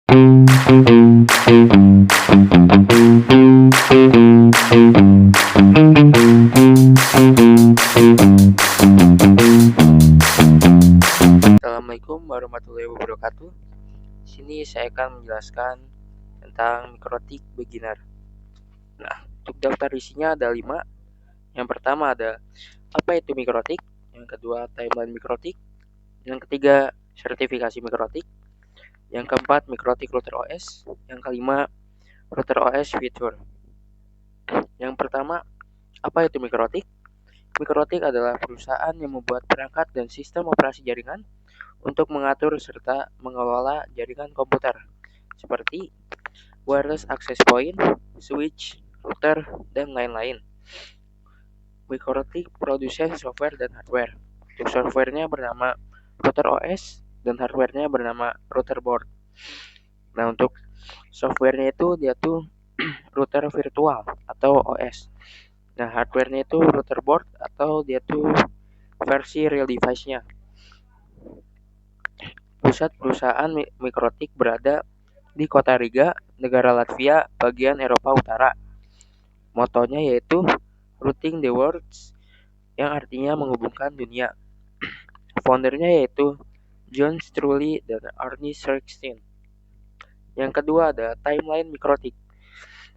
Assalamualaikum warahmatullahi wabarakatuh. Di sini saya akan menjelaskan tentang mikrotik beginner. Nah, untuk daftar isinya ada 5. Yang pertama ada apa itu mikrotik, yang kedua timeline mikrotik, yang ketiga sertifikasi mikrotik, yang keempat mikrotik router OS, yang kelima router OS fitur. Yang pertama, apa itu mikrotik? Mikrotik adalah perusahaan yang membuat perangkat dan sistem operasi jaringan untuk mengatur serta mengelola jaringan komputer seperti wireless access point, switch, router, dan lain-lain. Mikrotik produsen software dan hardware. Untuk softwarenya bernama router OS dan hardwarenya bernama router board. Nah, untuk softwarenya itu dia tuh router virtual atau OS. Nah, hardwarenya itu router board atau dia tuh versi real device-nya. Pusat perusahaan mikrotik berada di kota Riga, negara Latvia, bagian Eropa Utara. Motonya yaitu Routing the World, yang artinya menghubungkan dunia. Foundernya yaitu John Struley dan Arnie Serkstein. Yang kedua ada timeline mikrotik.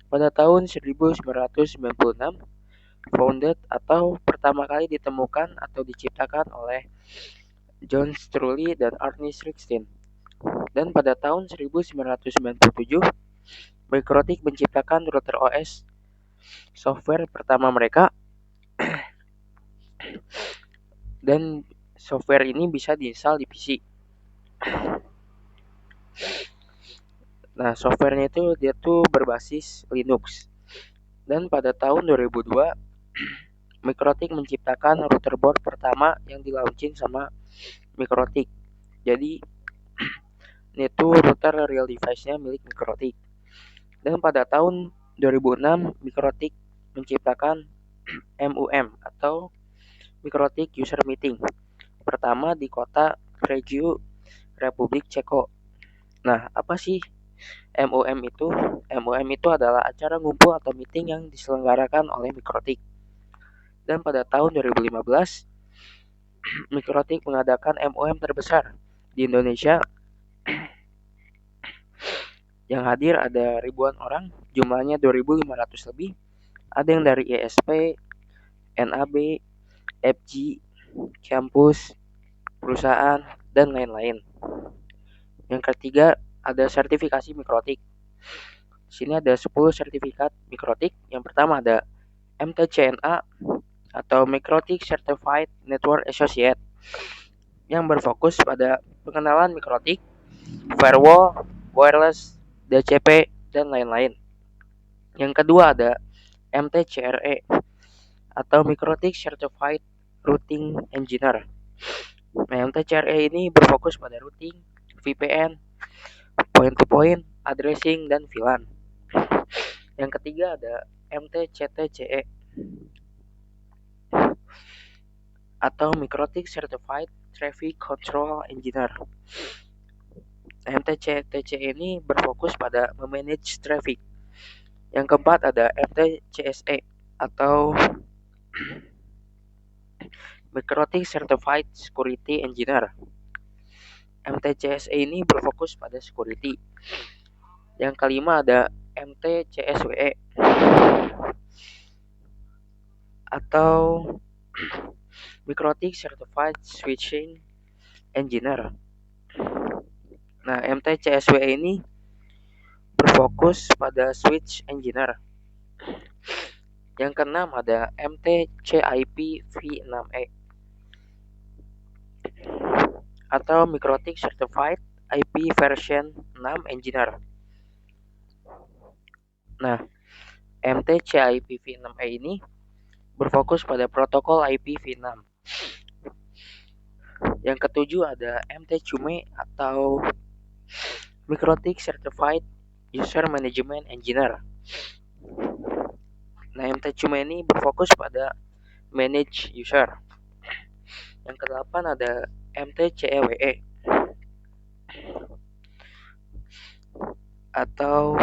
Pada tahun 1996, founded atau pertama kali ditemukan atau diciptakan oleh John Struley dan Arnie Serkstein. Dan pada tahun 1997, Mikrotik menciptakan router OS software pertama mereka, dan software ini bisa diinstal di PC. Nah, softwarenya itu dia tuh berbasis Linux. Dan pada tahun 2002, Mikrotik menciptakan router board pertama yang di-launching sama Mikrotik. Jadi itu router real device-nya milik Mikrotik. Dan pada tahun 2006, Mikrotik menciptakan MUM atau Mikrotik User Meeting pertama di kota Prague, Republik Ceko. Nah, apa sih MUM itu? MUM itu adalah acara ngumpul atau meeting yang diselenggarakan oleh Mikrotik. Dan pada tahun 2015, Mikrotik mengadakan MUM terbesar di Indonesia. Yang hadir ada ribuan orang, jumlahnya 2.500 lebih. Ada yang dari ISP, NAB, FG, kampus, perusahaan, dan lain-lain. Yang ketiga, ada sertifikasi mikrotik. Di sini ada 10 sertifikat mikrotik. Yang pertama ada MTCNA atau Mikrotik Certified Network Associate yang berfokus pada pengenalan mikrotik, firewall, wireless, DCP, dan lain-lain. Yang kedua ada MTCRE atau Mikrotik Certified Routing Engineer. Nah, MTCRE ini berfokus pada routing, VPN, point-to-point, addressing, dan VLAN. Yang ketiga ada MTCTCE atau Mikrotik Certified Traffic Control Engineer. MTCTCE ini berfokus pada memanage traffic. Yang keempat ada MTCSE atau Mikrotik Certified Security Engineer. MTCSE ini berfokus pada security. Yang kelima ada MTCSWE atau Mikrotik Certified Switching Engineer. Nah, MTCSWE ini berfokus pada switch engineer. Yang keenam ada MTCIP V6E atau Mikrotik Certified IP Version 6 Engineer. Nah, MTCIP V6E ini berfokus pada protokol IPv6. Yang ketujuh ada MTCUME atau Mikrotik Certified User Management Engineer. Nah, MTCUME ini berfokus pada manage user. Yang ke-8 ada MTCEWE atau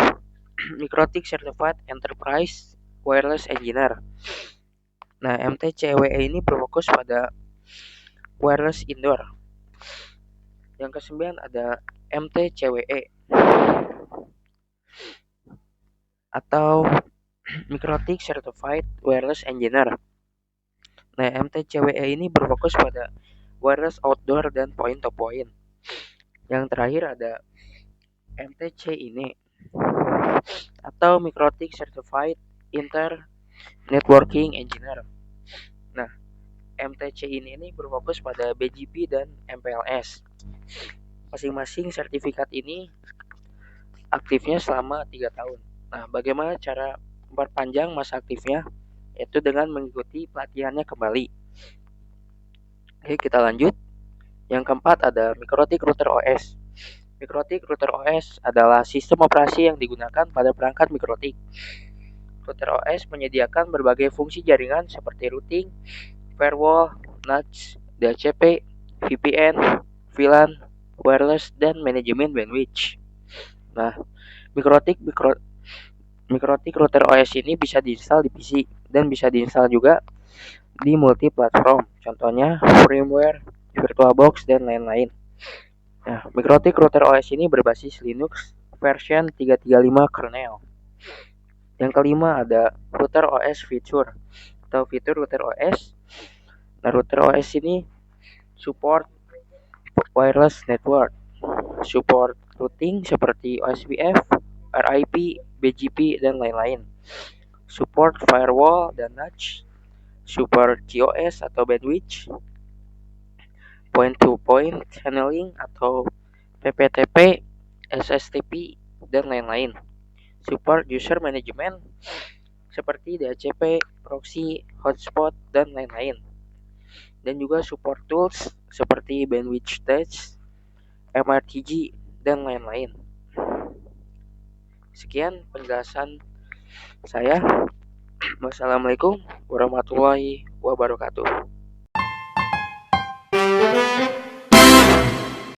MikroTik Certified Enterprise Wireless Engineer. Nah, MTCWE ini berfokus pada wireless indoor. Yang kesembilan ada MTCWE atau MikroTik Certified Wireless Engineer. Nah, MTCWE ini berfokus pada wireless outdoor dan point to point. Yang terakhir ada MTC ini atau MikroTik Certified Networking Engineer. Nah, MTC ini berfokus pada BGP dan MPLS. Masing-masing sertifikat ini aktifnya selama 3 tahun. Nah, bagaimana cara memperpanjang masa aktifnya? Yaitu dengan mengikuti pelatihannya kembali. Oke, kita lanjut. Yang keempat ada MikroTik Router OS. MikroTik Router OS adalah sistem operasi yang digunakan pada perangkat MikroTik. Router OS menyediakan berbagai fungsi jaringan seperti routing, firewall, NAT, DHCP, VPN, VLAN, wireless, dan manajemen bandwidth. Nah, MikroTik Router OS ini bisa diinstal di PC dan bisa diinstal juga di multi platform. Contohnya firmware, VirtualBox, dan lain-lain. Nah, MikroTik Router OS ini berbasis Linux version 335 kernel. Yang kelima ada Router OS Feature atau fitur Router OS. Nah, Router OS ini support wireless network, support routing seperti OSPF, RIP, BGP, dan lain-lain. Support firewall dan NAT, support QoS atau bandwidth, point-to-point handling atau PPTP, SSTP, dan lain-lain. Support user management seperti DHCP, proxy, hotspot, dan lain-lain. Dan juga support tools seperti bandwidth test, MRTG, dan lain-lain. Sekian penjelasan saya. Wassalamualaikum warahmatullahi wabarakatuh.